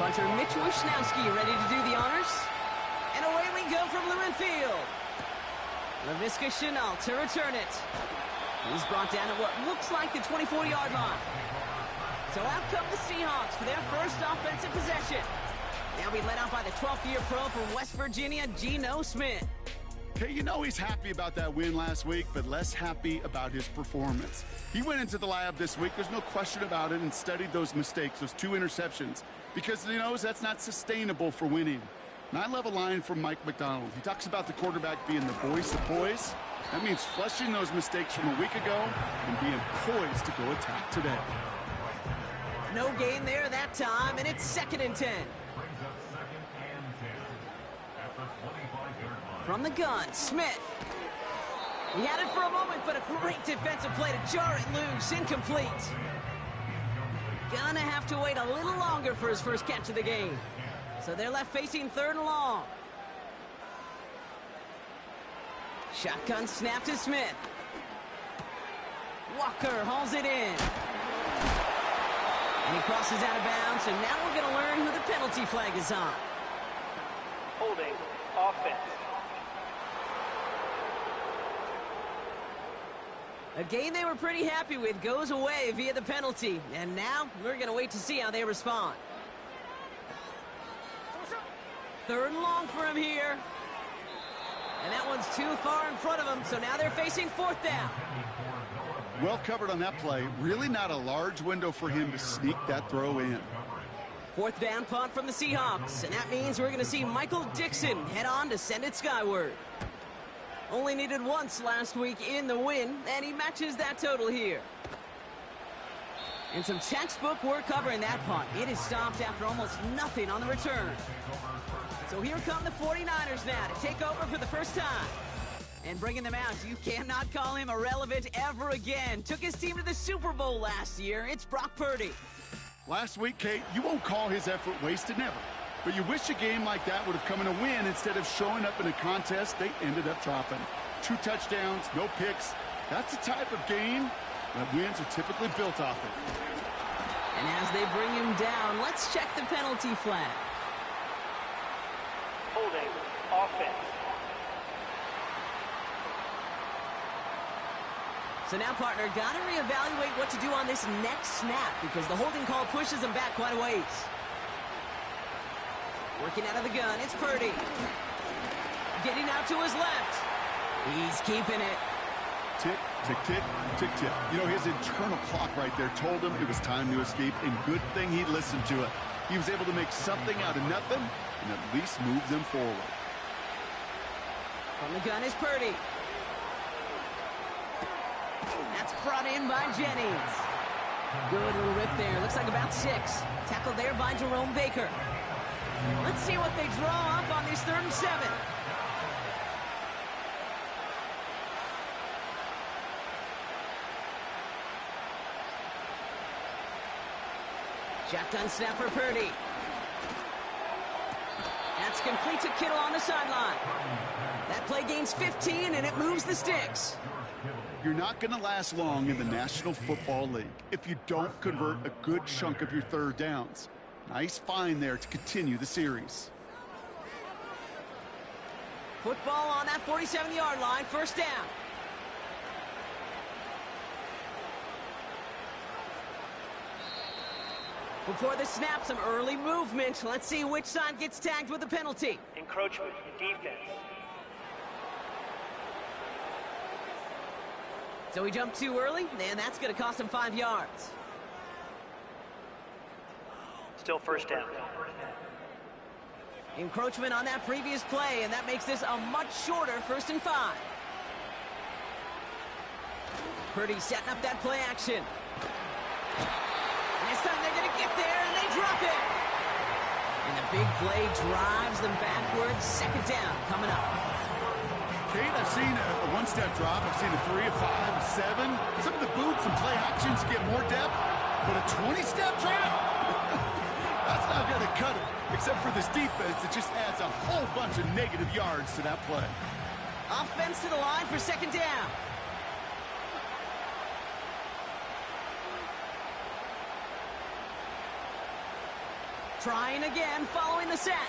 Punter Mitch Wishnowski ready to do the honors. And away we go from Lumen Field. Laviska Shenault to return it. He's brought down at what looks like the 24-yard line. So out come the Seahawks for their first offensive possession. They'll be led out by the 12th-year pro from West Virginia, Geno Smith. Okay, you know he's happy about that win last week, but less happy about his performance. He went into the lab this week, there's no question about it, and studied those mistakes, those 2 interceptions, because he knows that's not sustainable for winning. And I love a line from Mike McDonald. He talks about the quarterback being the voice of poise. That means flushing those mistakes from a week ago and being poised to go attack today. No gain there that time, and it's 2nd and 10. From the gun, Smith. He had it for a moment, but a great defensive play to jar it loose. Incomplete. Gonna have to wait a little longer for his first catch of the game. So they're left facing 3rd and long. Shotgun snap to Smith. Walker hauls it in. And he crosses out of bounds, and now we're going to learn who the penalty flag is on. Holding offense. A game they were pretty happy with goes away via the penalty. And now we're going to wait to see how they respond. 3rd and long for him here. And that one's too far in front of him, so now they're facing 4th down. Well covered on that play. Really not a large window for him to sneak that throw in. 4th down punt from the Seahawks, and that means we're going to see Michael Dixon head on to send it skyward. Only needed once last week in the win, and he matches that total here. And some textbook work covering that punt. It is stopped after almost nothing on the return. So here come the 49ers now to take over for the first time. And bringing them out, you cannot call him irrelevant ever again. Took his team to the Super Bowl last year. It's Brock Purdy. Last week, Kate, you won't call his effort wasted, never. But you wish a game like that would have come in a win instead of showing up in a contest they ended up dropping. 2 touchdowns, no picks. That's the type of game that wins are typically built off of. And as they bring him down, let's check the penalty flag. Holding offense. So now, partner, got to reevaluate what to do on this next snap because the holding call pushes him back quite a ways. Working out of the gun, it's Purdy. Getting out to his left. He's keeping it. Tick, tick, tick, tick, tick. You know, his internal clock right there told him it was time to escape, and good thing he listened to it. He was able to make something out of nothing and at least move them forward. From the gun is Purdy. That's brought in by Jennings. Good little rip there. Looks like about 6. Tackled there by Jerome Baker. Let's see what they draw up on this 3rd and 7. Shotgun snap for Purdy. That's complete to Kittle on the sideline. That play gains 15, and it moves the sticks. You're not going to last long in the National Football League if you don't convert a good chunk of your 3rd downs. Nice find there to continue the series. Football on that 47-yard line, 1st down. Before the snap, some early movement. Let's see which side gets tagged with the penalty. Encroachment, defense. So he jumped too early, and that's going to cost him 5 yards. Still 1st down. Encroachment on that previous play, and that makes this a much shorter 1st and 5. Purdy setting up that play action. And this time they're going to get there, and they drop it. And the big play drives them backwards. 2nd down coming up. Kate, I've seen a 1-step drop. I've seen a 3, a 5, a 7. Some of the boots and play actions get more depth, but a 20-step drop? That's not going to cut it. Except for this defense, it just adds a whole bunch of negative yards to that play. Offense to the line for 2nd down. Trying again, following the sack.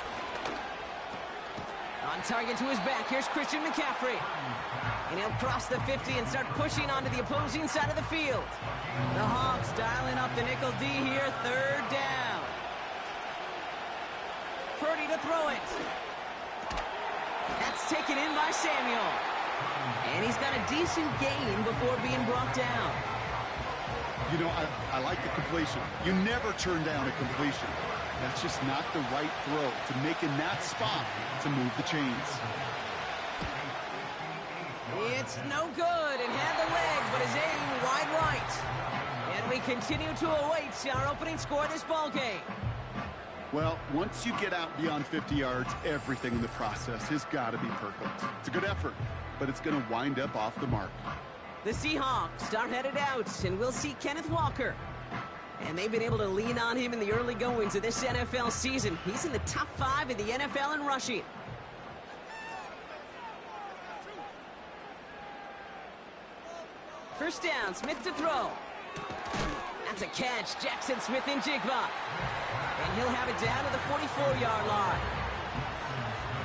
On target to his back, here's Christian McCaffrey. And he'll cross the 50 and start pushing onto the opposing side of the field. The Hawks dialing up the nickel D here, third down. Purdy to throw it. That's taken in by Samuel. And he's got a decent gain before being brought down. You know, I like the completion. You never turn down a completion. That's just not the right throw to make in that spot to move the chains. It's no good. It had the leg, but is aimed wide right. And we continue to await our opening score of this ball game. Well, once you get out beyond 50 yards, everything in the process has got to be perfect. It's a good effort, but it's going to wind up off the mark. The Seahawks are headed out, and we'll see Kenneth Walker. And they've been able to lean on him in the early goings of this NFL season. He's in the top 5 in the NFL in rushing. First down, Smith to throw. That's a catch, Jackson Smith-Njigba. And he'll have it down to the 44-yard line.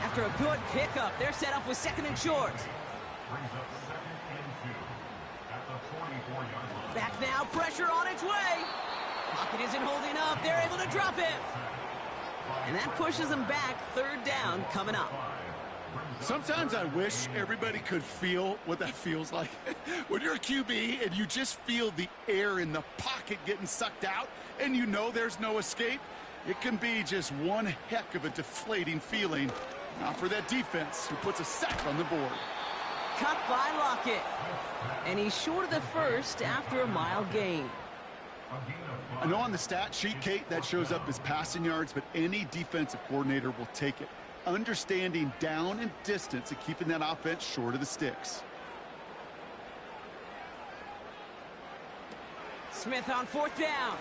After a good pickup, they're set up with second and short. Back now, pressure on its way. Pocket isn't holding up. They're able to drop him. And that pushes them back. Third down coming up. Sometimes I wish everybody could feel what that feels like. When you're a QB and you just feel the air in the pocket getting sucked out and you know there's no escape, it can be just one heck of a deflating feeling. Now for that defense who puts a sack on the board. Cut by Lockett. And he's short of the first after a mile gain. I know on the stat sheet, Kate, that shows up as passing yards, but any defensive coordinator will take it. Understanding down and distance and keeping that offense short of the sticks. Smith on fourth down.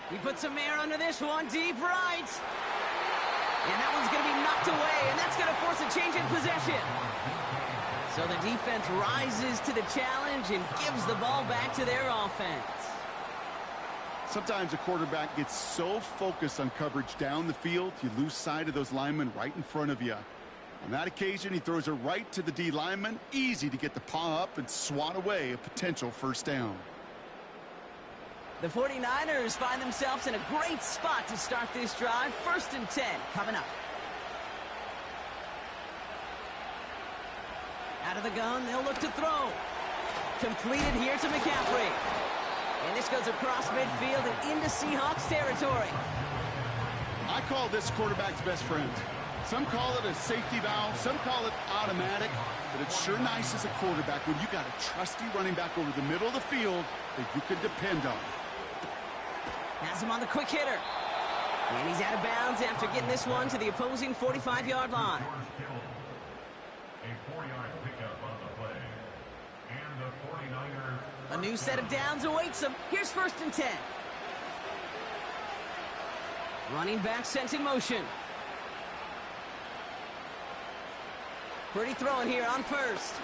He puts some air under this one, deep right. And that one's going to be knocked away, and that's going to force a change in possession. So the defense rises to the challenge and gives the ball back to their offense. Sometimes a quarterback gets so focused on coverage down the field, you lose sight of those linemen right in front of you. On that occasion, he throws it right to the D lineman. Easy to get the paw up and swat away a potential first down. The 49ers find themselves in a great spot to start this drive. 1st and 10 coming up. Out of the gun, they'll look to throw. Completed here to McCaffrey. And this goes across midfield and into Seahawks territory. I call this quarterback's best friend. Some call it a safety valve, some call it automatic, but it's sure nice as a quarterback when you got a trusty running back over the middle of the field that you can depend on. Has him on the quick hitter. And he's out of bounds after getting this one to the opposing 45-yard line. A new set of downs awaits him. Here's 1st and 10. Running back sent in motion. Purdy throwing here on first.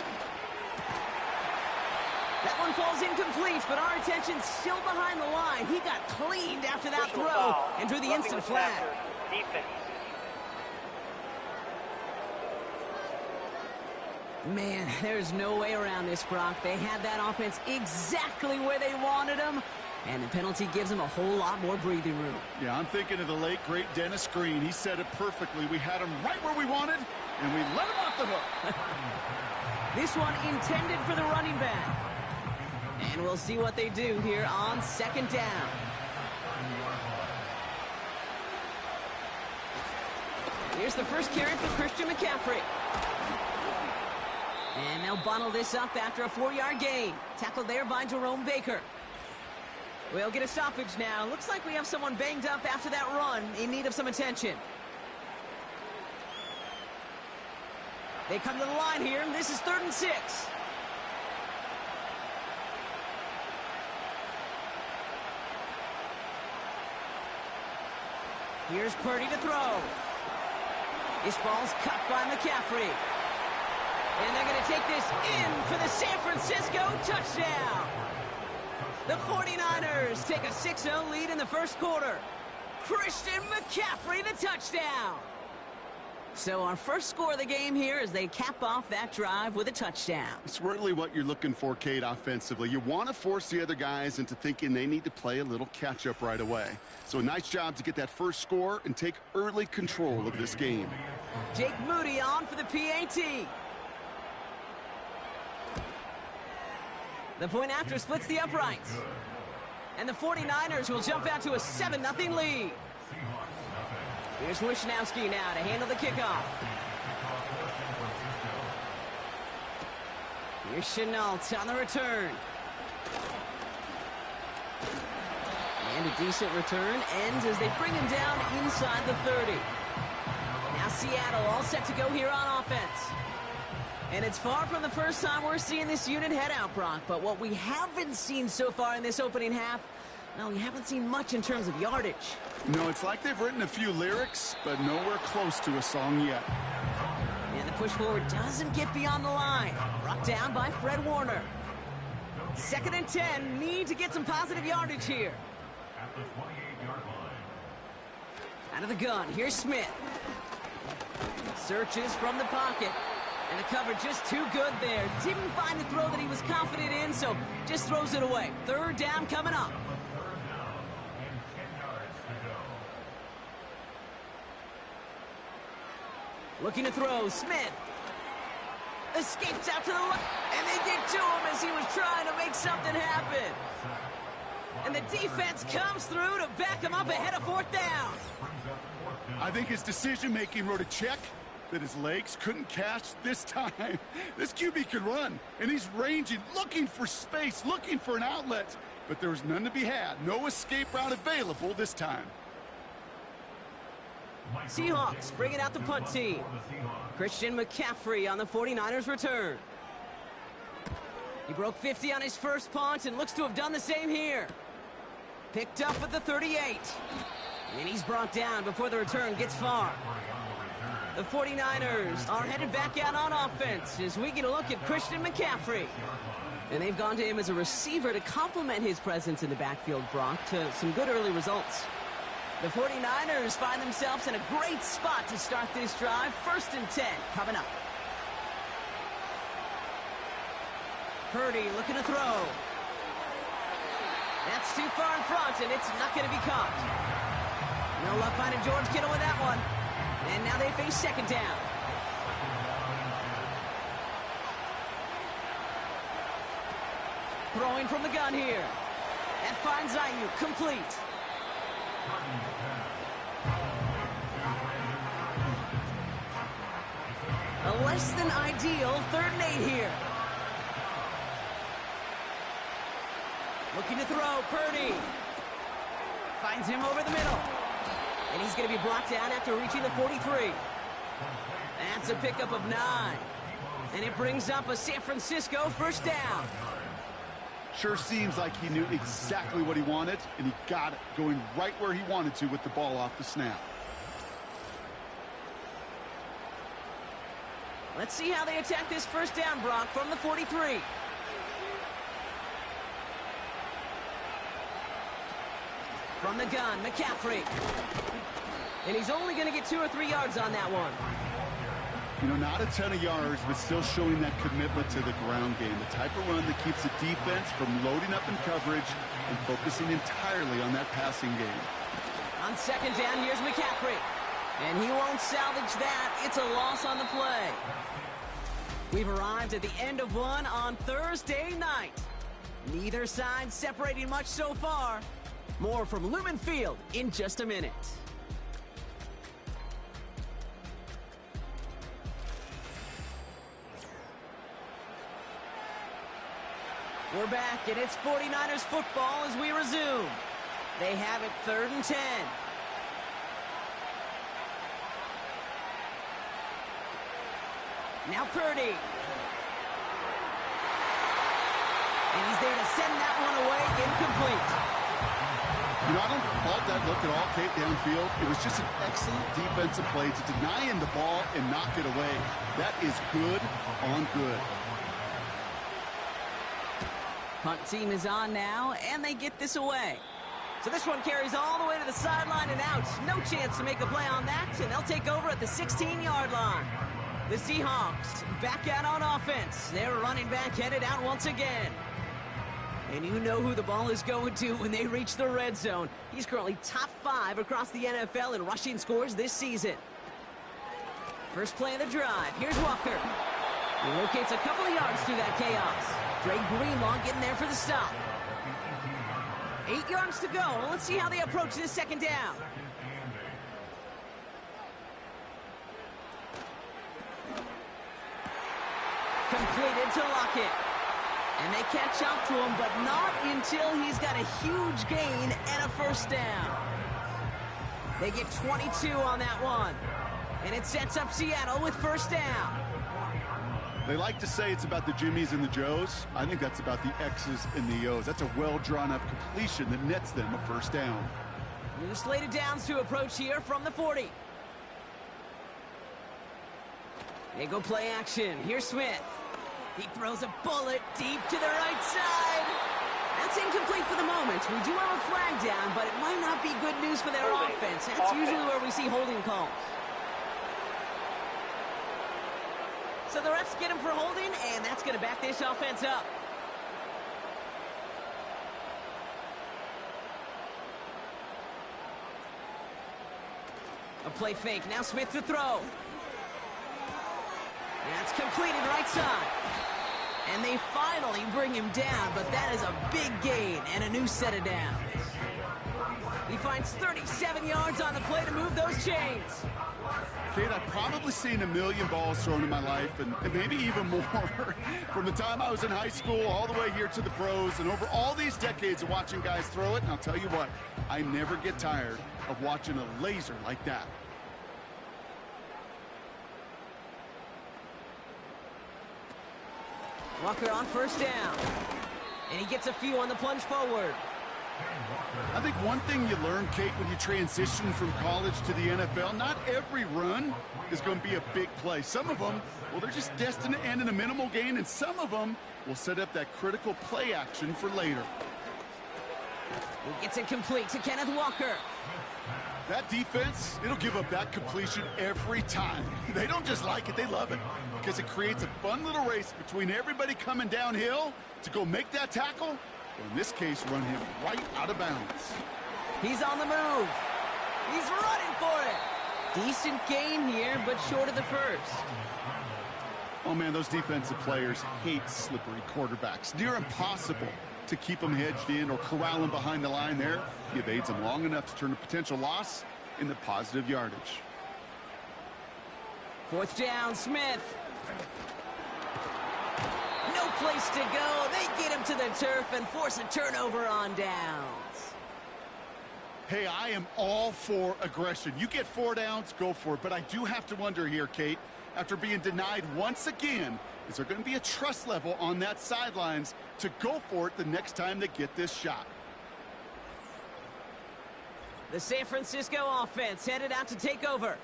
That one falls incomplete, but our attention's still behind the line. He got cleaned after that throw and drew the instant flag. Defense. Man, there's no way around this, Brock. They had that offense exactly where they wanted them, and the penalty gives them a whole lot more breathing room. Yeah, I'm thinking of the late, great Dennis Green. He said it perfectly. We had him right where we wanted, and we let him off the hook. This one intended for the running back. And we'll see what they do here on 2nd down. Here's the first carry for Christian McCaffrey. And they'll bundle this up after a 4-yard gain. Tackled there by Jerome Baker. We'll get a stoppage now. Looks like we have someone banged up after that run in need of some attention. They come to the line here. This is 3rd and 6. Here's Purdy to throw. This ball's cut by McCaffrey. And they're going to take this in for the San Francisco touchdown. The 49ers take a 6-0 lead in the first quarter. Christian McCaffrey, the touchdown. So our first score of the game here as they cap off that drive with a touchdown. It's really what you're looking for, Kate, offensively. You want to force the other guys into thinking they need to play a little catch-up right away. So a nice job to get that first score and take early control of this game. Jake Moody on for the PAT. The point after splits the uprights. And the 49ers will jump out to a 7-0 lead. Here's Wishnowski now to handle the kickoff. Here's Chenault on the return. And a decent return ends as they bring him down inside the 30. Now Seattle all set to go here on offense. And it's far from the first time we're seeing this unit head out, Brock. But what we haven't seen so far in this opening half, well, we haven't seen much in terms of yardage. No, it's like they've written a few lyrics, but nowhere close to a song yet. And the push forward doesn't get beyond the line. Brought down by Fred Warner. 2nd and 10, need to get some positive yardage here. Out of the gun, here's Smith. Searches from the pocket. And the cover just too good there. Didn't find the throw that he was confident in, so just throws it away. 3rd down coming up. Looking to throw, Smith. Escapes out to the left, and they get to him as he was trying to make something happen. And the defense comes through to back him up ahead of 4th down. I think his decision-making wrote a check that his legs couldn't catch this time. This QB can run, and he's ranging, looking for space, looking for an outlet. But there was none to be had. No escape route available this time. Seahawks bringing out the punt team. Christian McCaffrey on the 49ers return. He broke 50 on his first punt and looks to have done the same here. Picked up at the 38. And he's brought down before the return gets far. The 49ers are headed back out on offense as we get a look at Christian McCaffrey. And they've gone to him as a receiver to complement his presence in the backfield, Brock, to some good early results. The 49ers find themselves in a great spot to start this drive. 1st and 10 coming up. Purdy looking to throw. That's too far in front, and it's not going to be caught. No luck finding George Kittle with that one. And now they face 2nd down. Throwing from the gun here. That finds Ayuk complete. A less than ideal 3rd and 8 here. Looking to throw, Purdy. Finds him over the middle. And he's going to be brought down after reaching the 43. That's a pickup of 9. And it brings up a San Francisco 1st down. Sure seems like he knew exactly what he wanted, and he got it, going right where he wanted to with the ball off the snap. Let's see how they attack this 1st down, Brock, from the 43. From the gun, McCaffrey. And he's only going to get 2 or 3 yards on that one. You know, not a ton of yards, but still showing that commitment to the ground game. The type of run that keeps the defense from loading up in coverage and focusing entirely on that passing game. On 2nd down, here's McCaffrey. And he won't salvage that. It's a loss on the play. We've arrived at the end of one on Thursday night. Neither side separating much so far. More from Lumen Field in just a minute. We're back, and it's 49ers football as we resume. They have it 3rd and 10. Now Purdy. And he's there to send that one away, incomplete. You know, I don't fault that look at all, Kate, downfield. It was just an excellent defensive play to deny him the ball and knock it away. That is good on good. Punt team is on now, and they get this away. So this one carries all the way to the sideline and out. No chance to make a play on that, and they'll take over at the 16-yard line. The Seahawks back out on offense. Their running back headed out once again. And you know who the ball is going to when they reach the red zone. He's currently top 5 across the NFL in rushing scores this season. First play of the drive. Here's Walker. He locates a couple of yards through that chaos. Dre Greenlaw getting there for the stop. 8 yards to go. Let's see how they approach this second down. Completed to Lockett. And they catch up to him, but not until he's got a huge gain and a first down. They get 22 on that one. And it sets up Seattle with first down. They like to say it's about the Jimmies and the Joes. I think that's about the X's and the O's. That's a well-drawn-up completion that nets them a first down. New slate of downs to approach here from the 40. They go play action. Here's Smith. He throws a bullet deep to the right side. That's incomplete for the moment. We do have a flag down, but it might not be good news for their offense. That's usually where we see holding calls. So the refs get him for holding, and that's going to back this offense up. A play fake. Now Smith to throw. That's completed right side. And they finally bring him down, but that is a big gain and a new set of downs. He finds 37 yards on the play to move those chains. Kate, I've probably seen a million balls thrown in my life, and maybe even more. From the time I was in high school all the way here to the pros, and over all these decades of watching guys throw it, and I'll tell you what, I never get tired of watching a laser like that. Walker on first down. And he gets a few on the plunge forward. I think one thing you learn, Kate, when you transition from college to the NFL, not every run is going to be a big play. Some of them, well, they're just destined to end in a minimal gain, and some of them will set up that critical play action for later. He gets it complete to Kenneth Walker. That defense, it'll give up that completion every time. They don't just like it, they love it. Because it creates a fun little race between everybody coming downhill to go make that tackle, or in this case, run him right out of bounds. He's on the move. He's running for it. Decent gain here, but short of the first. Oh, man, those defensive players hate slippery quarterbacks. Near impossible to keep them hedged in or corral them behind the line there. He evades them long enough to turn a potential loss into positive yardage. Fourth down, Smith. No place to go. They get him to the turf and force a turnover on downs. Hey, I am all for aggression. You get 4 downs, go for it. But I do have to wonder here, Kate, after being denied once again, is there going to be a trust level on that sidelines to go for it the next time they get this shot? The San Francisco offense headed out to take over.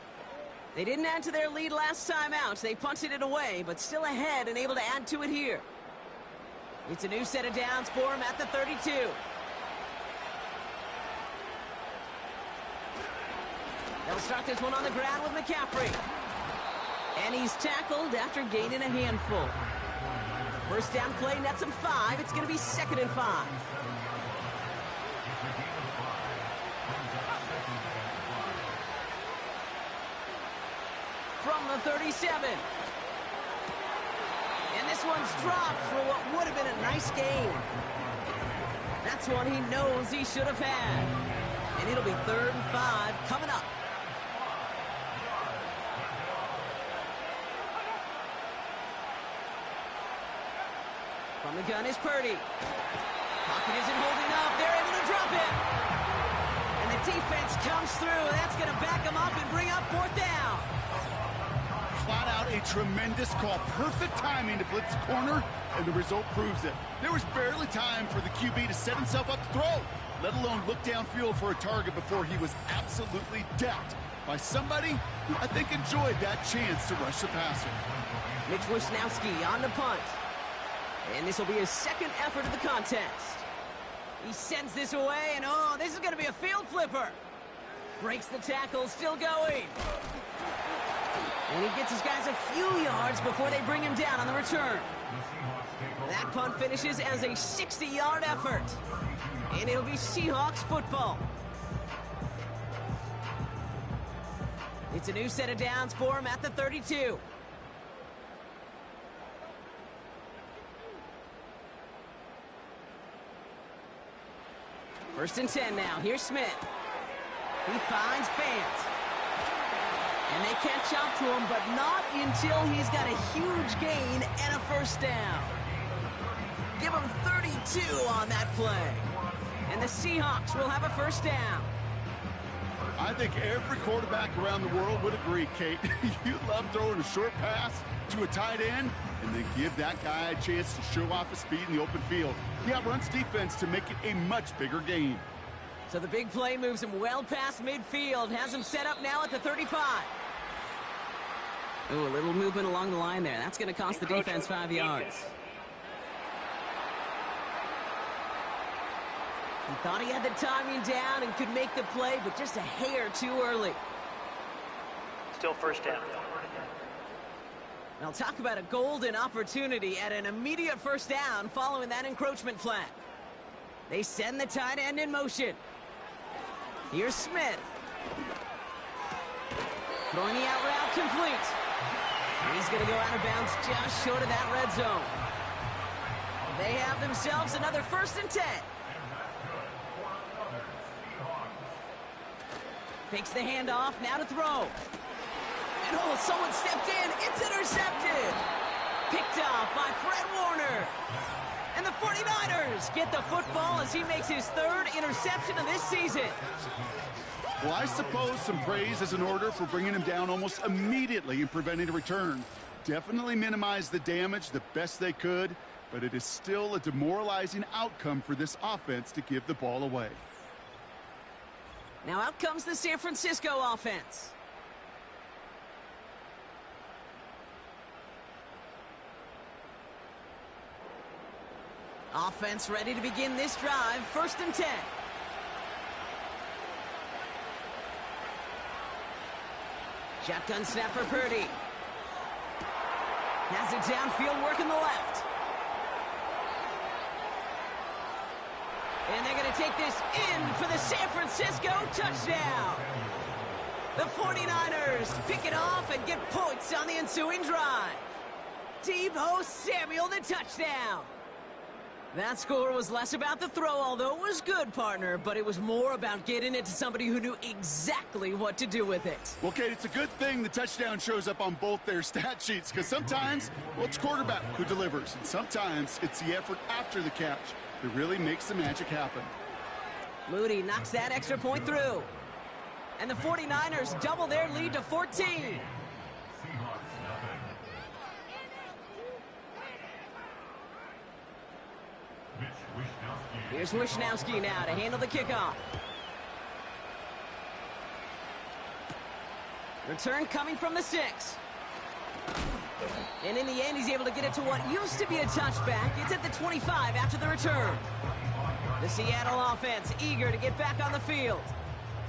They didn't add to their lead last time out. They punted it away, but still ahead and able to add to it here. It's a new set of downs for him at the 32. They'll start this one on the ground with McCaffrey. And he's tackled after gaining a handful. First down play nets him 5. It's going to be 2nd and 5. From the 37. And this one's dropped for what would have been a nice gain. That's one he knows he should have had. And it'll be 3rd and 5 coming up. From the gun is Purdy. Pocket isn't holding up. They're able to drop it. And the defense comes through. That's going to back them up and bring up 4th down. Flat out a tremendous call. Perfect timing to blitz the corner, and the result proves it. There was barely time for the QB to set himself up to throw, let alone look downfield for a target before he was absolutely decked by somebody who I think enjoyed that chance to rush the passer. Mitch Wisnowski on the punt. And this will be his 2nd effort of the contest. He sends this away, and oh, this is going to be a field flipper. Breaks the tackle, still going. And he gets his guys a few yards before they bring him down on the return. That punt finishes as a 60-yard effort. And it'll be Seahawks football. It's a new set of downs for him at the 32. First and 10 now. Here's Smith. He finds Fant. And they catch up to him, but not until he's got a huge gain and a first down. Give him 32 on that play. And the Seahawks will have a first down. I think every quarterback around the world would agree, Kate. You love throwing a short pass to a tight end and then give that guy a chance to show off his speed in the open field. He outruns defense to make it a much bigger gain. So the big play moves him well past midfield, has him set up now at the 35. Ooh, a little movement along the line there. That's going to cost the defense 5 yards. He thought he had the timing down and could make the play, but just a hair too early. Still first down. Now talk about a golden opportunity at an immediate first down following that encroachment flag. They send the tight end in motion. Here's Smith. Throwing the out route complete. He's going to go out of bounds just short of that red zone. They have themselves another first and 10. Takes the handoff, now to throw. And oh, someone stepped in. It's intercepted. Picked up by Fred Warner. And the 49ers get the football as he makes his third interception of this season. Well, I suppose some praise is in order for bringing him down almost immediately and preventing a return. Definitely minimized the damage the best they could, but it is still a demoralizing outcome for this offense to give the ball away. Now out comes the San Francisco offense. Offense ready to begin this drive. First and 10. Shotgun snap for Purdy. Has it downfield, working the left. And they're going to take this in for the San Francisco touchdown. The 49ers pick it off and get points on the ensuing drive. Deebo Samuel, the touchdown. That score was less about the throw, although it was good, partner, but it was more about getting it to somebody who knew exactly what to do with it. Well, Kate, it's a good thing the touchdown shows up on both their stat sheets, because sometimes, well, it's quarterback who delivers, and sometimes it's the effort after the catch that really makes the magic happen. Moody knocks that extra point through. And the 49ers double their lead to 14. Here's Wishnowski now to handle the kickoff. Return coming from the 6. And in the end, he's able to get it to what used to be a touchback. It's at the 25 after the return. The Seattle offense eager to get back on the field.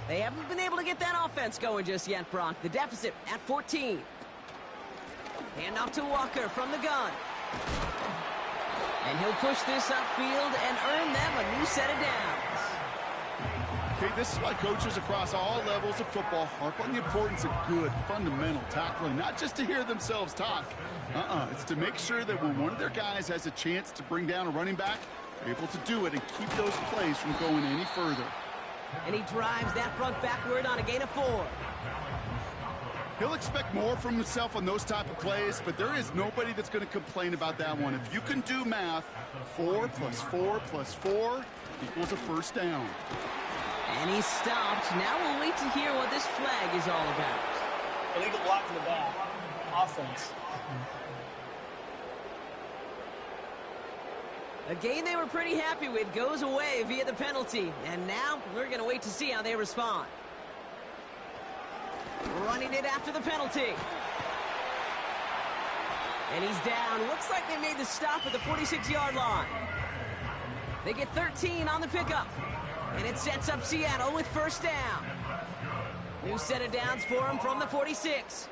They haven't been able to get that offense going just yet, Brock. The deficit at 14. Hand off to Walker from the gun. And he'll push this upfield and earn them a new set of downs. Okay, this is why coaches across all levels of football harp on the importance of good, fundamental tackling, not just to hear themselves talk. It's to make sure that when one of their guys has a chance to bring down a running back, they're able to do it and keep those plays from going any further. And he drives that front backward on a gain of 4. He'll expect more from himself on those type of plays, but there is nobody that's going to complain about that one. If you can do math, 4 plus 4 plus 4 equals a first down. And he's stopped. Now we'll wait to hear what this flag is all about. Illegal block in the back. Offense. A game they were pretty happy with goes away via the penalty. And now we're going to wait to see how they respond. Running it after the penalty. And he's down. Looks like they made the stop at the 46-yard line. They get 13 on the pickup. And it sets up Seattle with first down. New set of downs for him from the 46.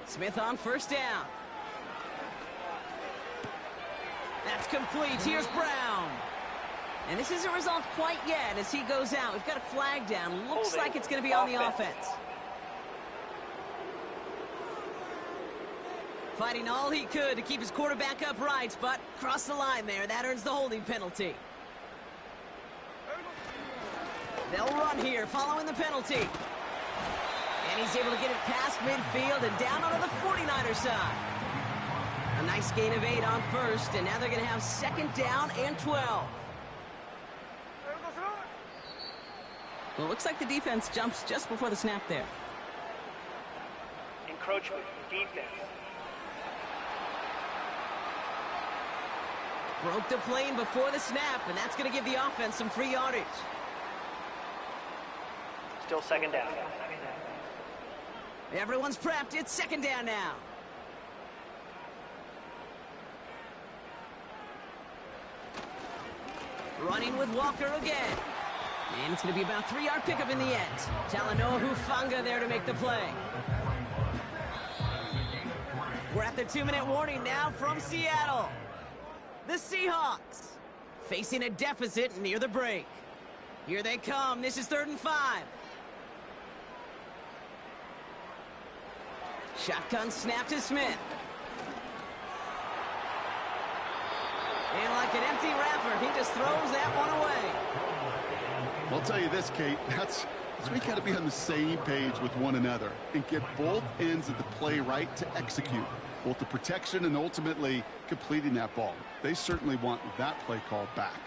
Smith on first down. That's complete. Here's Brown. And this isn't resolved quite yet as he goes out. We've got a flag down. Looks like it's going to be on the offense. Fighting all he could to keep his quarterback upright, but crossed the line there. That earns the holding penalty. They'll run here following the penalty. And he's able to get it past midfield and down onto the 49er side. A nice gain of 8 on first, and now they're going to have second down and 12. Well, it looks like the defense jumps just before the snap there. Encroachment, defense. Broke the plane before the snap, and that's going to give the offense some free yardage. Still second down. Everyone's prepped. It's second down now. Running with Walker again. And it's going to be about a 3-yard pickup in the end. Talanoa Hufanga there to make the play. We're at the 2-minute warning now from Seattle. The Seahawks facing a deficit near the break. Here they come. This is 3rd and 5. Shotgun snap to Smith. And like an empty wrapper, he just throws that one away. I'll tell you this, Kate, that's we got to be on the same page with one another and get both ends of the play right to execute, both the protection and ultimately completing that ball. They certainly want that play call back.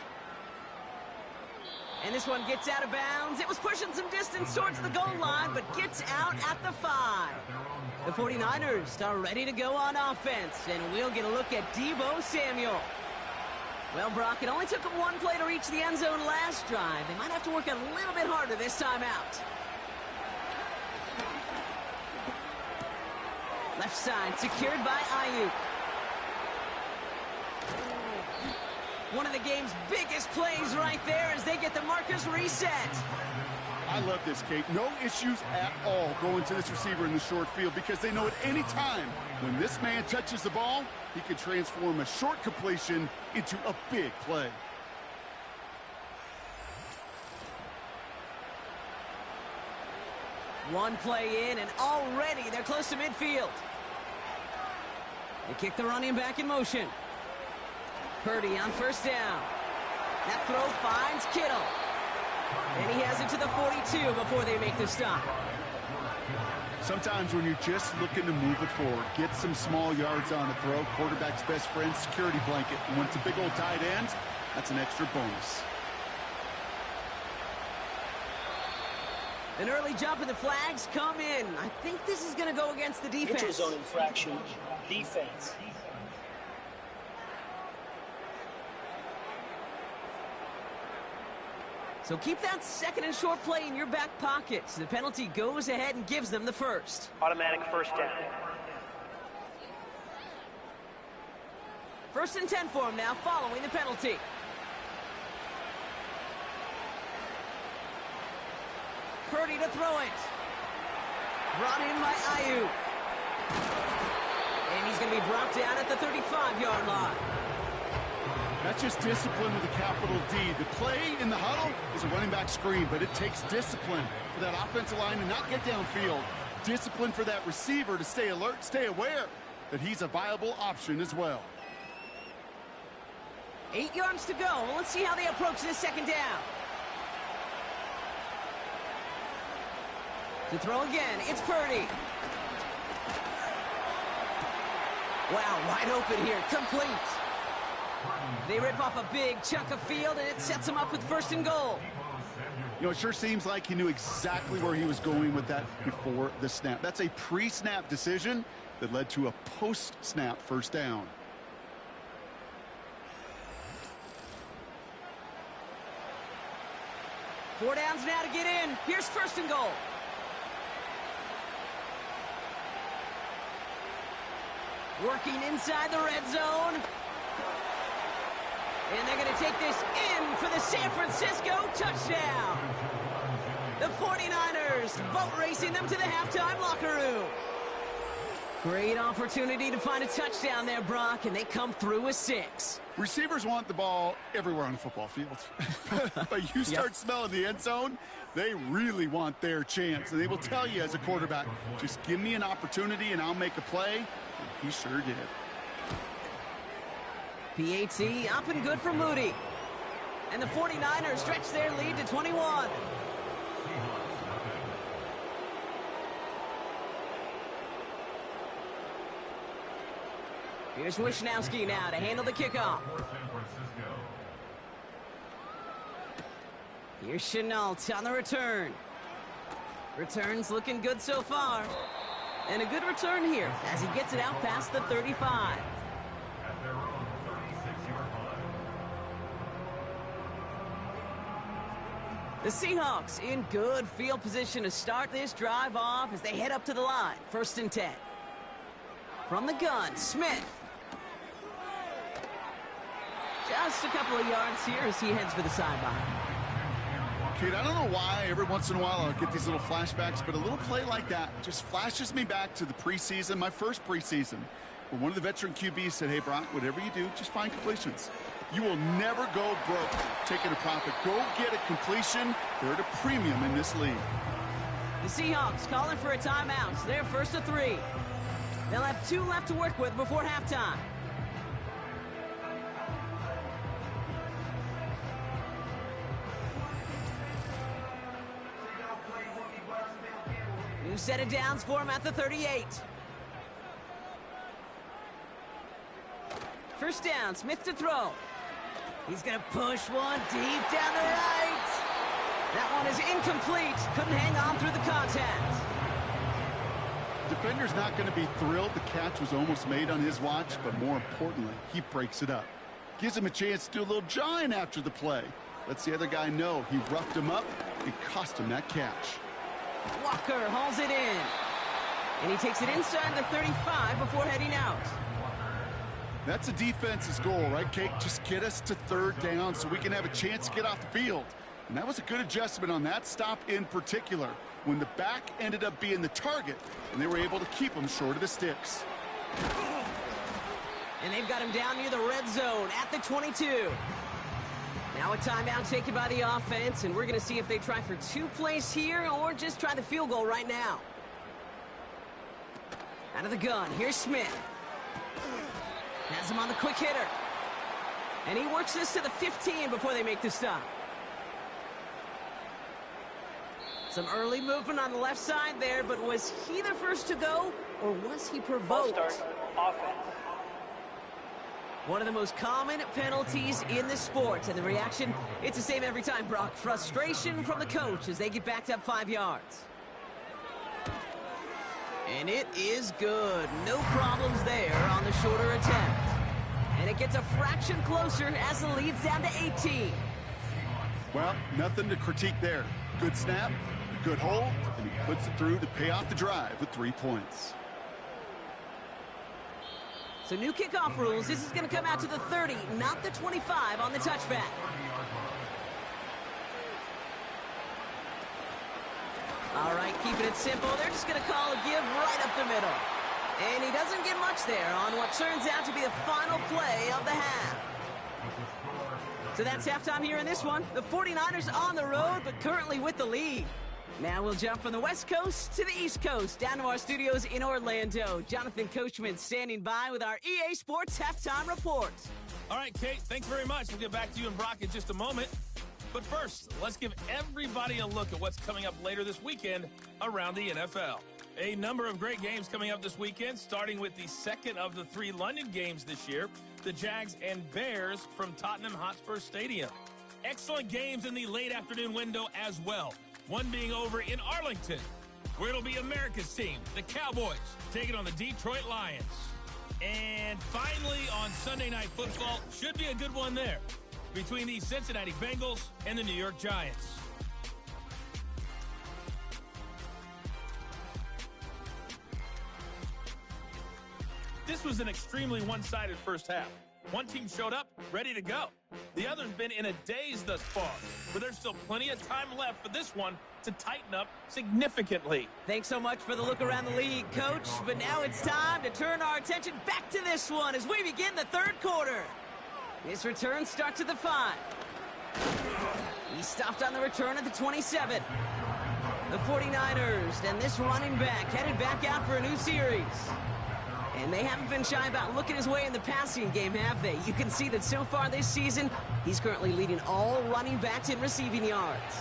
And this one gets out of bounds. It was pushing some distance towards the goal line, but gets out at the 5. The 49ers are ready to go on offense, and we'll get a look at Deebo Samuel. Well, Brock, it only took them one play to reach the end zone last drive. They might have to work a little bit harder this time out. Left side secured by Ayuk. One of the game's biggest plays right there as they get the markers reset. I love this, Kate. No issues at all going to this receiver in the short field because they know at any time when this man touches the ball, he can transform a short completion into a big play. One play in, and already they're close to midfield. They kick the running back in motion. Purdy on first down. That throw finds Kittle. And he has it to the 42 before they make the stop. Sometimes when you're just looking to move it forward, get some small yards on the throw, quarterback's best friend, security blanket. And when it's a big old tight end, that's an extra bonus. An early jump and the flags come in. I think this is going to go against the defense. Neutral zone infraction. Defense. So keep that second and short play in your back pocket. So the penalty goes ahead and gives them the first. Automatic first down. 1st and 10 for him now following the penalty. Purdy to throw it. Brought in by Ayuk. And he's going to be brought down at the 35-yard line. That's just discipline with a capital D. The play in the huddle is a running back screen, but it takes discipline for that offensive line to not get downfield. Discipline for that receiver to stay alert, stay aware that he's a viable option as well. 8 yards to go. Well, let's see how they approach this second down. To throw again, it's Purdy. Wow, wide open here, complete. They rip off a big chunk of field, and it sets them up with 1st and goal. You know, it sure seems like he knew exactly where he was going with that before the snap. That's a pre-snap decision that led to a post-snap first down. Four downs now to get in. Here's 1st and goal. Working inside the red zone. And they're going to take this in for the San Francisco touchdown. The 49ers boat racing them to the halftime locker room. Great opportunity to find a touchdown there, Brock, and they come through with 6. Receivers want the ball everywhere on the football field. But you start smelling the end zone, they really want their chance. And they will tell you as a quarterback, just give me an opportunity and I'll make a play. And he sure did. PAT up and good for Moody. And the 49ers stretch their lead to 21. Here's Wishnowski now to handle the kickoff. Here's Chenault on the return. Return's looking good so far. And a good return here as he gets it out past the 35. The Seahawks in good field position to start this drive off as they head up to the line. 1st and 10. From the gun, Smith. Just a couple of yards here as he heads for the sideline. Kid, I don't know why every once in a while I'll get these little flashbacks, but a little play like that just flashes me back to the preseason, my first preseason, where one of the veteran QBs said, hey, Brock, whatever you do, just find completions. You will never go broke taking a profit. Go get a completion. They're at a premium in this league. The Seahawks calling for a timeout. They're 1st and 3. They'll have 2 left to work with before halftime. New set of downs for him at the 38. 1st down, Smith to throw. He's going to push one deep down the right. That one is incomplete. Couldn't hang on through the contact. Defender's not going to be thrilled the catch was almost made on his watch, but more importantly, he breaks it up. Gives him a chance to do a little jawing after the play. Lets the other guy know he roughed him up and cost him that catch. Walker hauls it in. And he takes it inside the 35 before heading out. That's a defense's goal, right, Kate? Just get us to 3rd down so we can have a chance to get off the field. And that was a good adjustment on that stop in particular, when the back ended up being the target, and they were able to keep him short of the sticks. And they've got him down near the red zone at the 22. Now a timeout taken by the offense, and we're going to see if they try for 2 plays here or just try the field goal right now. Out of the gun, here's Smith. Has him on the quick hitter. And he works this to the 15 before they make the stop. Some early movement on the left side there, but was he the first to go, or was he provoked? Start offense. One of the most common penalties in the sport, and the reaction, it's the same every time, Brock. Frustration from the coach as they get backed up 5 yards. And it is good. No problems there on the shorter attempt. And it gets a fraction closer as the lead's down to 18. Well, nothing to critique there. Good snap, good hold, and he puts it through to pay off the drive with 3 points. So new kickoff rules. This is going to come out to the 30, not the 25 on the touchback. All right, keeping it simple. They're just going to call a give right up the middle. And he doesn't get much there on what turns out to be the final play of the half. So that's halftime here in this one. The 49ers on the road, but currently with the lead. Now we'll jump from the West Coast to the East Coast, down to our studios in Orlando. Jonathan Coachman standing by with our EA Sports Halftime Report. All right, Kate, thanks very much. We'll get back to you and Brock in just a moment. But first, let's give everybody a look at what's coming up later this weekend around the NFL. A number of great games coming up this weekend, starting with the second of the 3 London games this year, the Jags and Bears from Tottenham Hotspur Stadium. Excellent games in the late afternoon window as well. One being over in Arlington, where it'll be America's team, the Cowboys, taking on the Detroit Lions. And finally, on Sunday Night Football, should be a good one there, between the Cincinnati Bengals and the New York Giants. This was an extremely one-sided first half. One team showed up, ready to go. The other's been in a daze thus far, but there's still plenty of time left for this one to tighten up significantly. Thanks so much for the look around the league, Coach. But now it's time to turn our attention back to this one as we begin the third quarter. This return starts at the 5. He stopped on the return at the 27. The 49ers and this running back headed back out for a new series. And they haven't been shy about looking his way in the passing game, have they? You can see that so far this season, he's currently leading all running backs in receiving yards.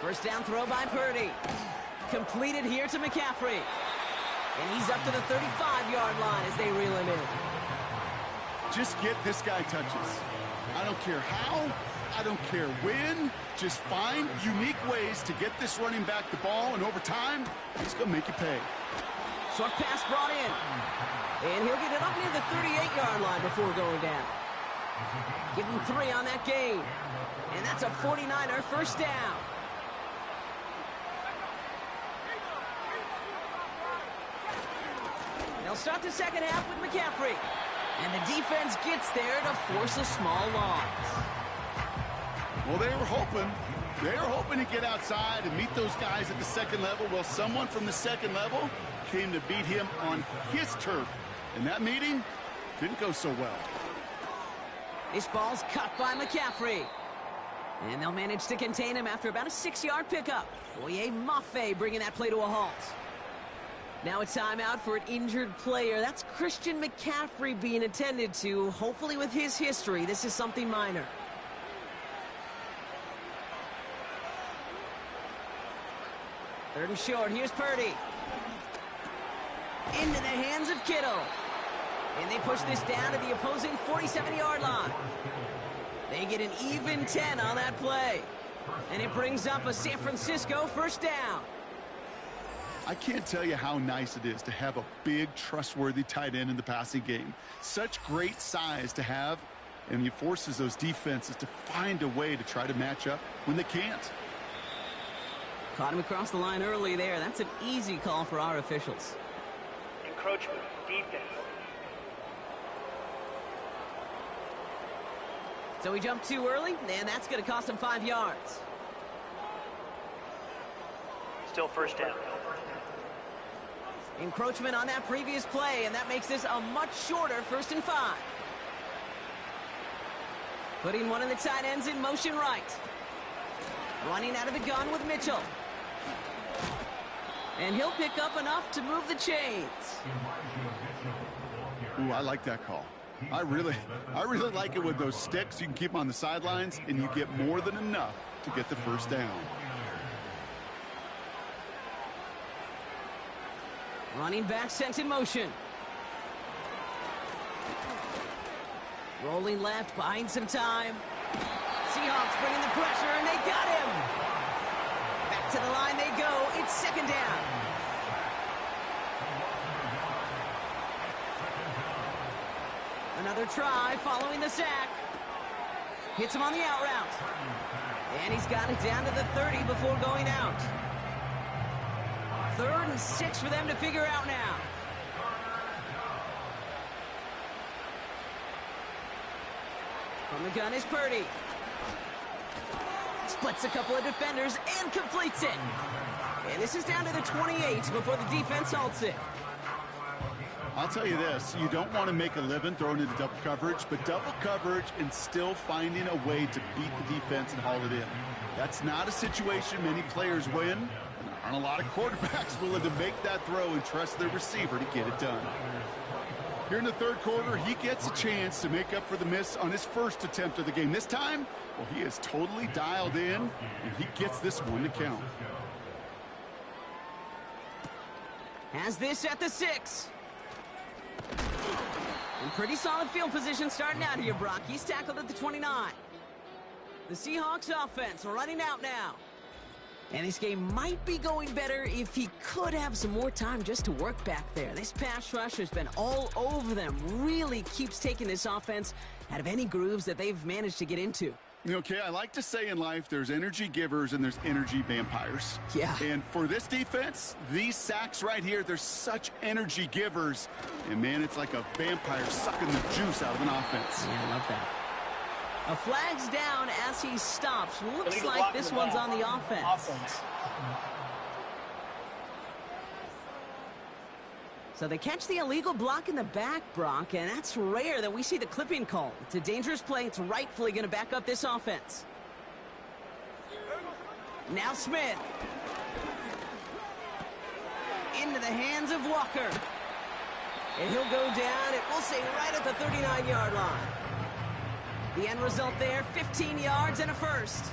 First down throw by Purdy. Completed here to McCaffrey. And he's up to the 35-yard line as they reel him in. Just get this guy touches. I don't care how, I don't care when. Just find unique ways to get this running back the ball, and over time, he's going to make you pay. Short pass brought in. And he'll get it up near the 38-yard line before going down. Give him 3 on that gain. And that's a 49er first down. They'll start the second half with McCaffrey. And the defense gets there to force a small loss. Well, they were hoping to get outside and meet those guys at the second level. Well, someone from the second level came to beat him on his turf. And that meeting didn't go so well. This ball's cut by McCaffrey. And they'll manage to contain him after about a 6-yard pickup. Boye Mafe bringing that play to a halt. Now a timeout for an injured player. That's Christian McCaffrey being attended to. Hopefully with his history, this is something minor. Third and short. Here's Purdy. Into the hands of Kittle. And they push this down to the opposing 47-yard line. They get an even 10 on that play. And it brings up a San Francisco first down. I can't tell you how nice it is to have a big, trustworthy tight end in the passing game. Such great size to have, and he forces those defenses to find a way to try to match up when they can't. Caught him across the line early there. That's an easy call for our officials. Encroachment, defense. So he jumped too early, and that's going to cost him 5 yards. Still first down. Encroachment on that previous play, and that makes this a much shorter 1st and 5. Putting one of the tight ends in motion right. Running out of the gun with Mitchell. And he'll pick up enough to move the chains. Ooh, I like that call. I really like it with those sticks. You can keep them on the sidelines, and you get more than enough to get the first down. Running back sent in motion. Rolling left, buying some time. Seahawks bringing the pressure, and they got him. Back to the line they go. It's second down. Another try following the sack. Hits him on the out route. And he's got it down to the 30 before going out. 3rd and 6 for them to figure out now. From the gun is Purdy. Splits a couple of defenders and completes it. And this is down to the 28 before the defense halts it. I'll tell you this, you don't want to make a living throwing into double coverage, but double coverage and still finding a way to beat the defense and haul it in. That's not a situation many players win, and there aren't a lot of quarterbacks willing to make that throw and trust their receiver to get it done. Here in the third quarter, he gets a chance to make up for the miss on his first attempt of the game. This time, well, he is totally dialed in, and he gets this one to count. Has this at the 6. In pretty solid field position starting out here, Brock. He's tackled at the 29. The Seahawks offense running out now. And this game might be going better if he could have some more time just to work back there. This pass rush has been all over them. Really keeps taking this offense out of any grooves that they've managed to get into. Okay, I like to say in life there's energy givers and there's energy vampires. Yeah. And for this defense, these sacks right here, they're such energy givers. And, man, it's like a vampire sucking the juice out of an offense. Yeah, I love that. A flag's down as he stops. Looks Illegal like block in this the one's back. on the offense. Offense. So they catch the illegal block in the back, Brock, and that's rare that we see the clipping call. It's a dangerous play. It's rightfully going to back up this offense. Now Smith. Into the hands of Walker. And he'll go down, it will say right at the 39-yard line. The end result there, 15 yards and a first.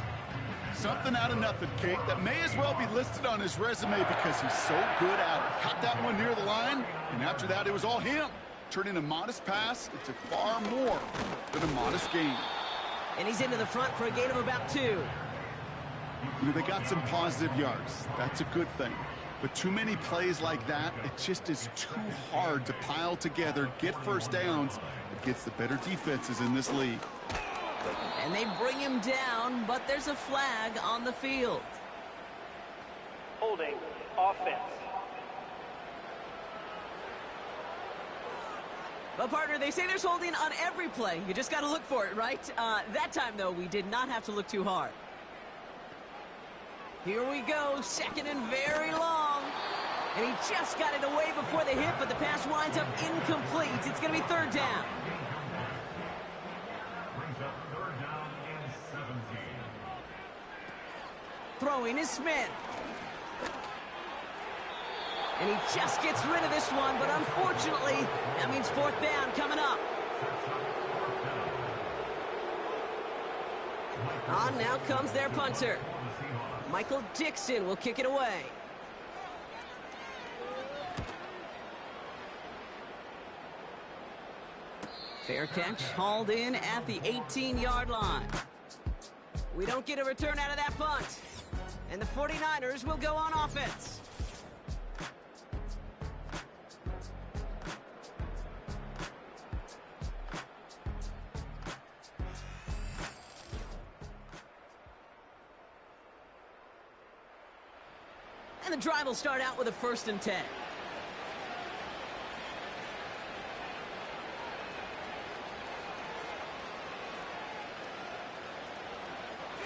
Something out of nothing, Kate, that may as well be listed on his resume because he's so good at it. Caught that one near the line, and after that, it was all him. Turning a modest pass into far more than a modest gain. And he's into the front for a gain of about 2. You know, they got some positive yards. That's a good thing. But too many plays like that, it just is too hard to pile together, get first downs against the better defenses in this league. And they bring him down, but there's a flag on the field. Holding. Offense. But, partner, they say there's holding on every play. You just got to look for it, right? That time, though, we did not have to look too hard. Here we go, second and very long. And he just got it away before the hit, but the pass winds up incomplete. It's going to be third down. Throwing is Smith. And he just gets rid of this one, but unfortunately, that means fourth down coming up. On now comes their punter. Michael Dixon will kick it away. Fair catch, hauled in at the 18-yard line. We don't get a return out of that punt. And the 49ers will go on offense. And the drive will start out with a 1st and 10.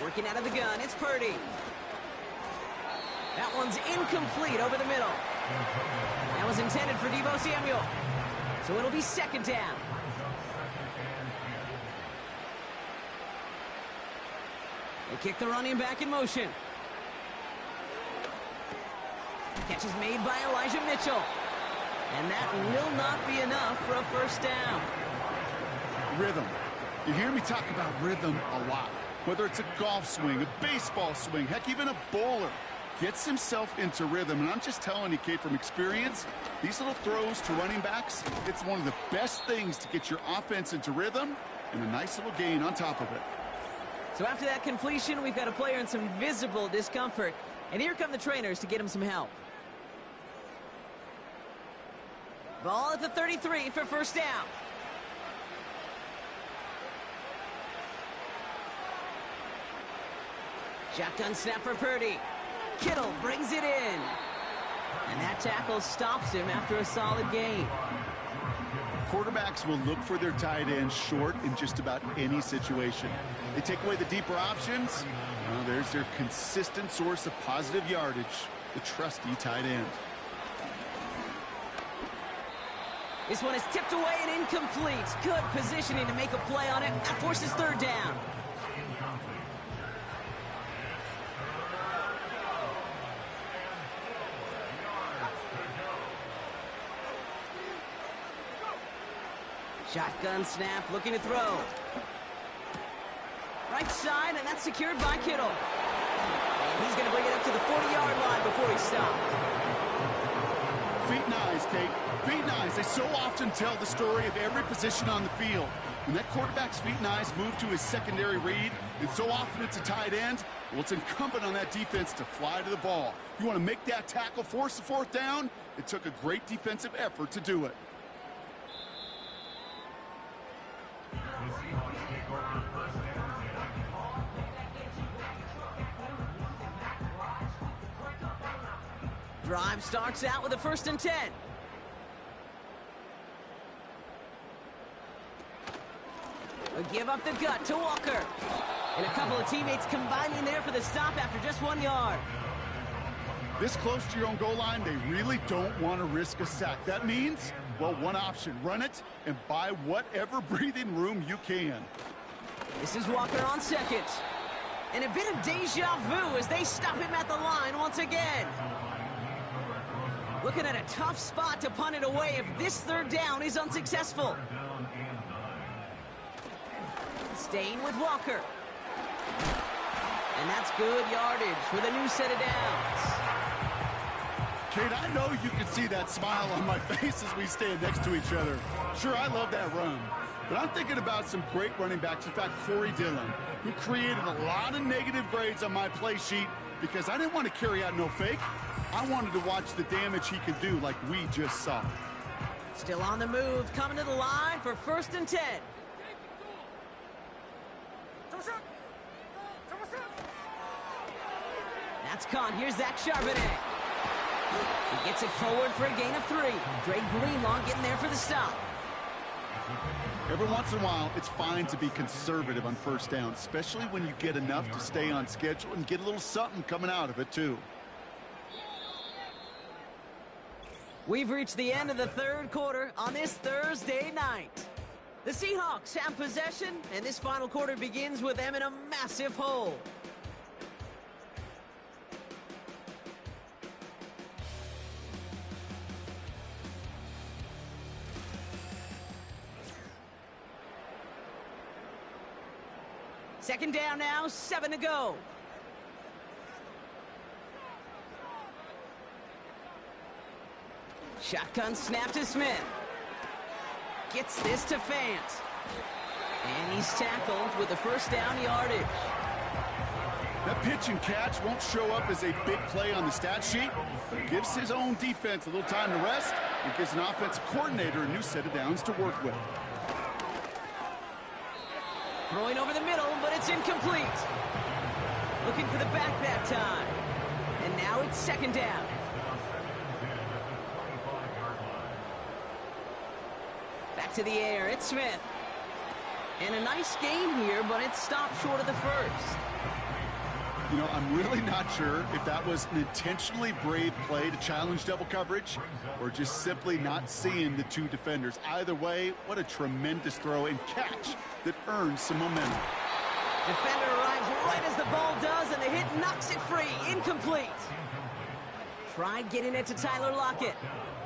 Working out of the gun, it's Purdy. That one's incomplete over the middle. That was intended for Deebo Samuel. So it'll be second down. They kick the running back in motion. Catch is made by Elijah Mitchell. And that will not be enough for a first down. Rhythm. You hear me talk about rhythm a lot. Whether it's a golf swing, a baseball swing, heck, even a bowler gets himself into rhythm. And I'm just telling you, Kate, from experience, these little throws to running backs, it's one of the best things to get your offense into rhythm and a nice little gain on top of it. So after that completion, we've got a player in some visible discomfort. And here come the trainers to get him some help. Ball at the 33 for first down. Shotgun snap for Purdy. Kittle brings it in. And that tackle stops him after a solid gain. Quarterbacks will look for their tight end short in just about any situation. They take away the deeper options. Well, there's their consistent source of positive yardage, the trusty tight end. This one is tipped away and incomplete. Good positioning to make a play on it. That forces third down. Shotgun snap, looking to throw. Right side, and that's secured by Kittle. And he's going to bring it up to the 40-yard line before he stopped. Feet and eyes, Kate. Feet and eyes. They so often tell the story of every position on the field. When that quarterback's feet and eyes move to his secondary read, and so often it's a tight end, well, it's incumbent on that defense to fly to the ball. You want to make that tackle, force the fourth down? It took a great defensive effort to do it. Drive starts out with a 1st and 10. A give up the gut to Walker. And a couple of teammates combining there for the stop after just 1 yard. This close to your own goal line, they really don't want to risk a sack. That means, well, one option, run it and buy whatever breathing room you can. This is Walker on 2nd. And a bit of deja vu as they stop him at the line once again. Looking at a tough spot to punt it away if this 3rd down is unsuccessful. Staying with Walker. And that's good yardage with a new set of downs. Kate, I know you can see that smile on my face as we stand next to each other. Sure, I love that run. But I'm thinking about some great running backs. In fact, Corey Dillon, who created a lot of negative grades on my play sheet because I didn't want to carry out no fake. I wanted to watch the damage he could do like we just saw. Still on the move, coming to the line for 1st and 10. That's caught. Here's Zach Charbonnet. He gets it forward for a gain of 3. Drake Greenlaw getting there for the stop. Every once in a while, it's fine to be conservative on 1st down, especially when you get enough to stay on schedule and get a little something coming out of it, too. We've reached the end of the 3rd quarter on this Thursday night. The Seahawks have possession, and this final quarter begins with them in a massive hole. Second down now, 7 to go. Shotgun snap to Smith. Gets this to Fant. And he's tackled with the 1st down yardage. That pitch and catch won't show up as a big play on the stat sheet, but it gives his own defense a little time to rest. It gives an offensive coordinator a new set of downs to work with. Throwing over the middle, but it's incomplete. Looking for the back that time. And now it's 2nd down. Back to the air, it's Smith. And a nice gain here, but it's stopped short of the 1st. You know, I'm really not sure if that was an intentionally brave play to challenge double coverage or just simply not seeing the 2 defenders. Either way, what a tremendous throw and catch that earns some momentum. Defender arrives right as the ball does, and the hit knocks it free. Incomplete. Tried getting it to Tyler Lockett,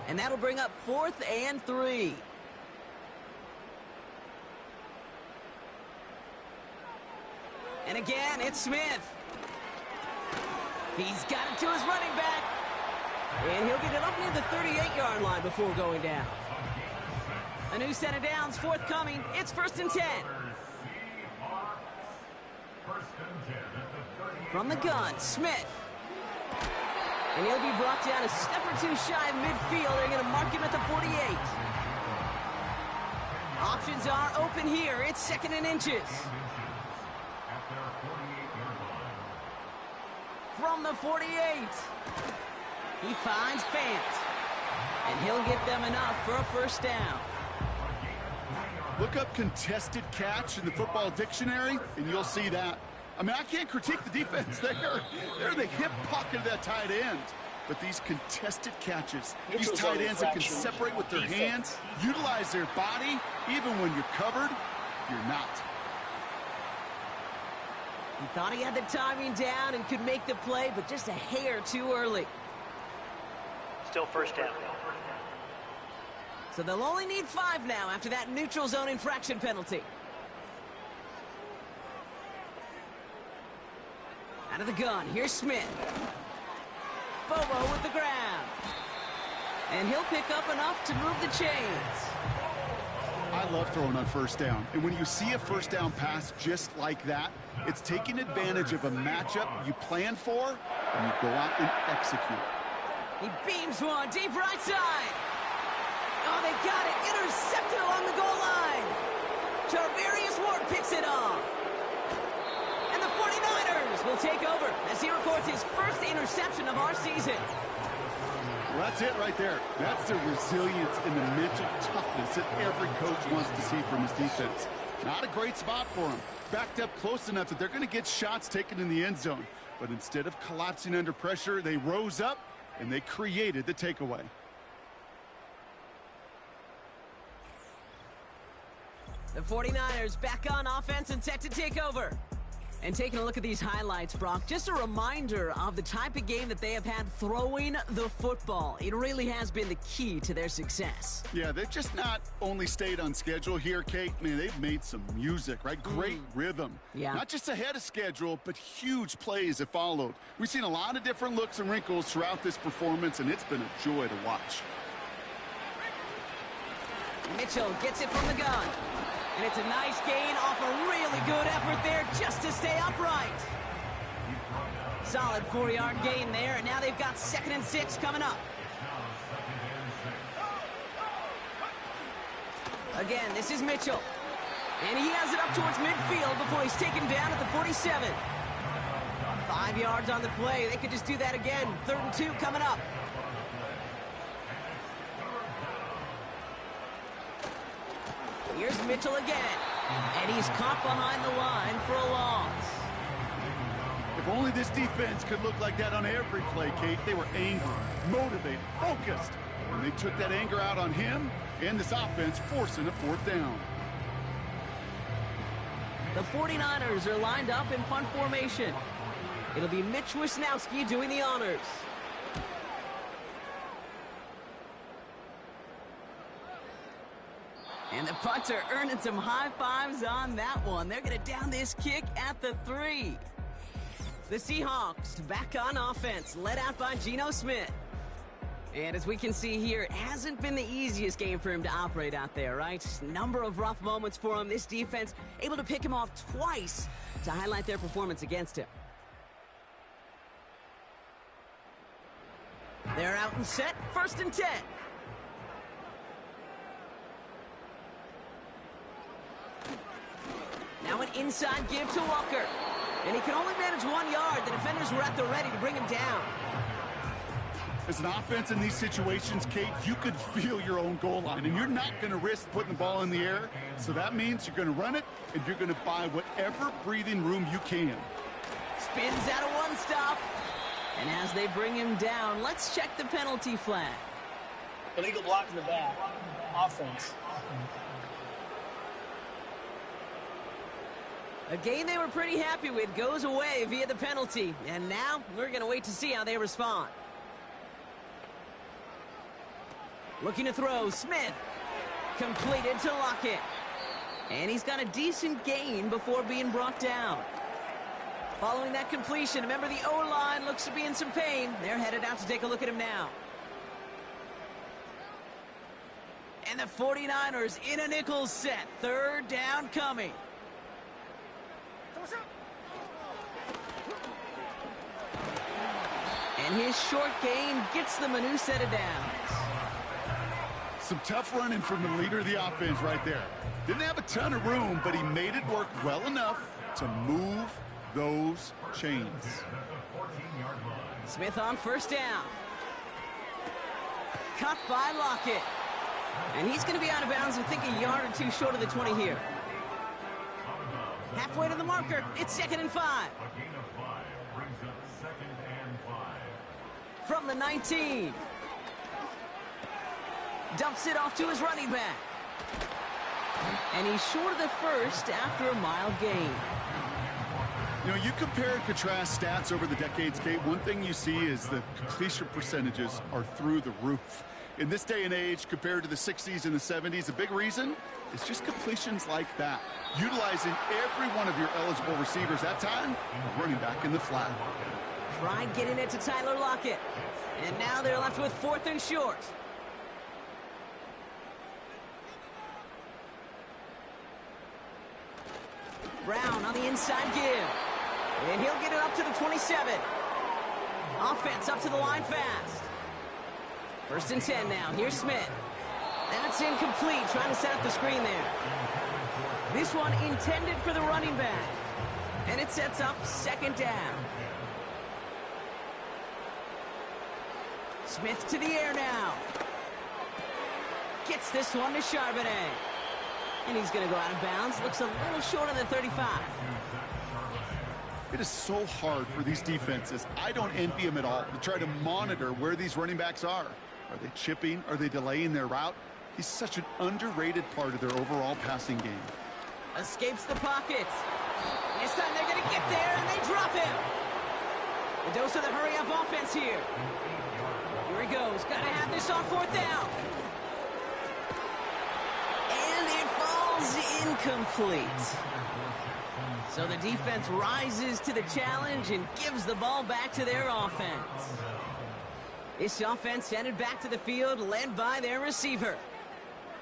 and that'll bring up 4th and 3. And again, it's Smith. He's got it to his running back. And he'll get it up near the 38-yard line before going down. A new set of downs forthcoming. It's 1st and 10. From the gun, Smith. And he'll be brought down a step or 2 shy of midfield. They're going to mark him at the 48. Options are open here. It's 2nd and inches. From the 48. He finds Fant. And he'll get them enough for a 1st down. Look up contested catch in the football dictionary, and you'll see that. I mean, I can't critique the defense. They're the hip pocket of that tight end. But these contested catches, these tight ends that can separate with their hands, utilize their body, even when you're covered, you're not. He thought he had the timing down and could make the play, but just a hair too early. Still 1st down. So they'll only need 5 now after that neutral zone infraction penalty. Out of the gun, here's Smith. Bobo with the ground. And he'll pick up enough to move the chains. I love throwing on 1st down. And when you see a 1st down pass just like that, it's taking advantage of a matchup you plan for, and you go out and execute. He beams one deep right side. Oh, they got it. Intercepted along the goal line. Charvarius Ward picks it off. And the 49ers will take over as he records his 1st interception of our season. Well, that's it right there. That's the resilience and the mental toughness that every coach wants to see from his defense. Not a great spot for him. Backed up close enough that they're going to get shots taken in the end zone. But instead of collapsing under pressure, they rose up and they created the takeaway. The 49ers back on offense and set to take over. And taking a look at these highlights, Brock, just a reminder of the type of game that they have had throwing the football. It really has been the key to their success. Yeah, they've just not only stayed on schedule here, Kate. Man, they've made some music, right? Great rhythm. Yeah. Not just ahead of schedule, but huge plays have followed. We've seen a lot of different looks and wrinkles throughout this performance, and it's been a joy to watch. Mitchell gets it from the gun. And it's a nice gain off a really good effort there just to stay upright. Solid 4-yard gain there, and now they've got 2nd and 6 coming up. Again, this is Mitchell. And he has it up towards midfield before he's taken down at the 47. 5 yards on the play. They could just do that again. 3rd and 2 coming up. Here's Mitchell again, and he's caught behind the line for a loss. If only this defense could look like that on every play, Kate. They were angry, motivated, focused, and they took that anger out on him and this offense, forcing a 4th down. The 49ers are lined up in punt formation. It'll be Mitch Wisnowski doing the honors. And the punter earning some high fives on that one. They're going to down this kick at the 3. The Seahawks back on offense, led out by Geno Smith. And as we can see here, it hasn't been the easiest game for him to operate out there, right? Number of rough moments for him. This defense able to pick him off twice to highlight their performance against him. They're out and set, 1st and 10. Now an inside give to Walker. And he can only manage 1 yard. The defenders were at the ready to bring him down. As an offense in these situations, Kate, you could feel your own goal line, and you're not going to risk putting the ball in the air. So that means you're going to run it, and you're going to buy whatever breathing room you can. Spins out of one stop. And as they bring him down, let's check the penalty flag. Illegal block in the back. Offense. A game they were pretty happy with goes away via the penalty. And now we're going to wait to see how they respond. Looking to throw, Smith. Completed to Lockett. And he's got a decent gain before being brought down. Following that completion, remember the O-line looks to be in some pain. They're headed out to take a look at him now. And the 49ers in a nickel set. 3rd down coming. And his short gain gets them a new set of downs. Some tough running from the leader of the offense right there. Didn't have a ton of room, but he made it work well enough to move those chains. Smith on 1st down. Cut by Lockett. And he's going to be out of bounds, I think a yard or 2 short of the 20 here. Halfway to the marker, it's 2nd and 5. From the 19. Dumps it off to his running back. And he's short of the 1st after a mild gain. You know, you compare and contrast stats over the decades, Kate. One thing you see is the completion percentages are through the roof. In this day and age, compared to the 60s and the 70s, a big reason is just completions like that. Utilizing every one of your eligible receivers that time, running back in the flat. Tried getting it to Tyler Lockett. And now they're left with 4th and short. Brown on the inside give. And he'll get it up to the 27. Offense up to the line fast. 1st and 10 now. Here's Smith. That's incomplete. Trying to set up the screen there. This one intended for the running back. And it sets up 2nd down. Smith to the air now. Gets this one to Charbonnet. And he's going to go out of bounds. Looks a little short on the 35. It is so hard for these defenses. I don't envy them at all to try to monitor where these running backs are. Are they chipping? Are they delaying their route? He's such an underrated part of their overall passing game. Escapes the pocket. This time they're going to get there, and they drop him. The dose of the hurry-up offense here. Here he goes. Got to have this on 4th down. And it falls incomplete. So the defense rises to the challenge and gives the ball back to their offense. This offense headed back to the field, led by their receiver.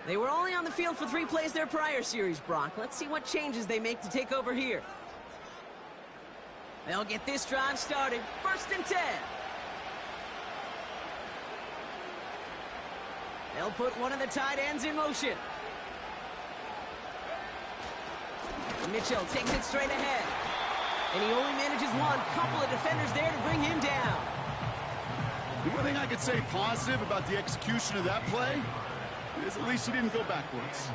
They were only on the field for 3 plays their prior series, Brock. Let's see what changes they make to take over here. They'll get this drive started. 1st and 10. They'll put one of the tight ends in motion. Mitchell takes it straight ahead. And he only manages one. Couple of defenders there to bring him down. The one thing I could say positive about the execution of that play is at least he didn't go backwards.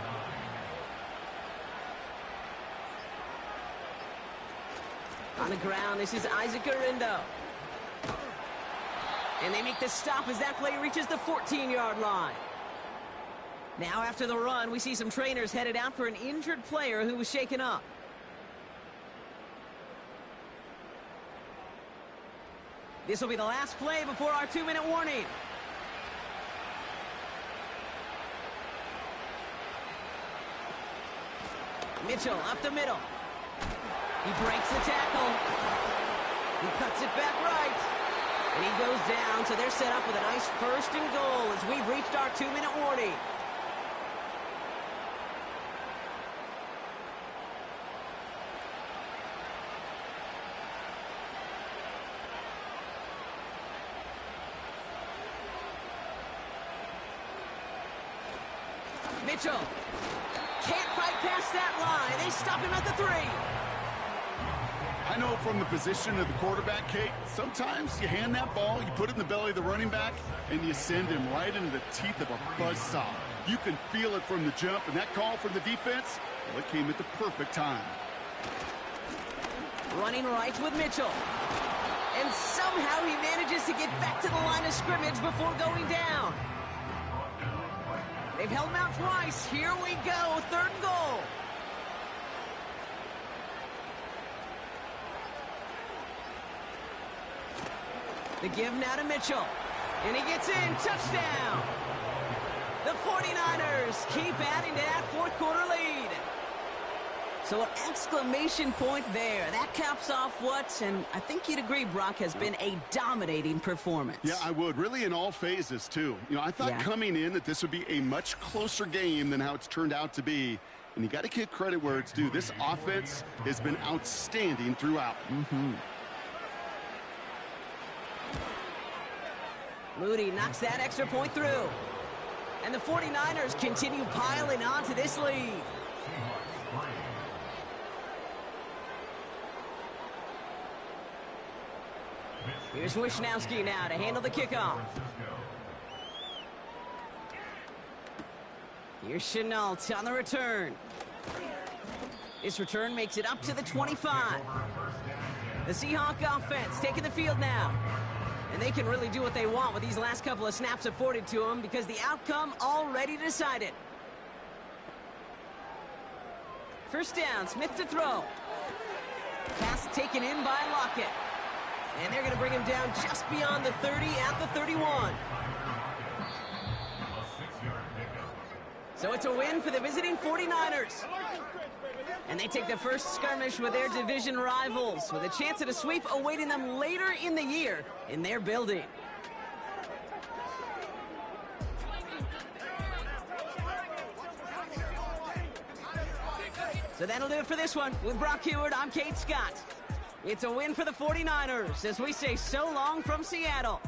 On the ground, this is Isaac Arindo. And they make the stop as that play reaches the 14-yard line. Now after the run, we see some trainers headed out for an injured player who was shaken up. This will be the last play before our 2-minute warning. Mitchell up the middle. He breaks the tackle. He cuts it back right. And he goes down, so they're set up with a nice 1st and goal as we've reached our 2-minute warning. Mitchell can't fight past that line. They stop him at the 3. I know from the position of the quarterback, Kate, sometimes you hand that ball, you put it in the belly of the running back, and you send him right into the teeth of a buzzsaw. You can feel it from the jump, and that call from the defense, well, it came at the perfect time. Running right with Mitchell. And somehow he manages to get back to the line of scrimmage before going down. They've held him out twice. Here we go. 3rd and goal. The give now to Mitchell. And he gets in. Touchdown. The 49ers keep adding to that 4th quarter lead. So an exclamation point there. That caps off what, and I think you'd agree, Brock, has been a dominating performance. Yeah, I would. Really in all phases, too. You know, I thought coming in that this would be a much closer game than how it's turned out to be. And you got to give credit where it's due. This offense has been outstanding throughout. Moody knocks that extra point through. And the 49ers continue piling on to this lead. Here's Wishnowski now to handle the kickoff. Here's Chenault on the return. This return makes it up to the 25. The Seahawk offense taking the field now. And they can really do what they want with these last couple of snaps afforded to them because the outcome already decided. 1st down, Smith to throw. Pass taken in by Lockett. And they're going to bring him down just beyond the 30 at the 31. So it's a win for the visiting 49ers. And they take the first skirmish with their division rivals with a chance at a sweep awaiting them later in the year in their building. So that'll do it for this one. With Brock Huard, I'm Kate Scott. It's a win for the 49ers as we say so long from Seattle.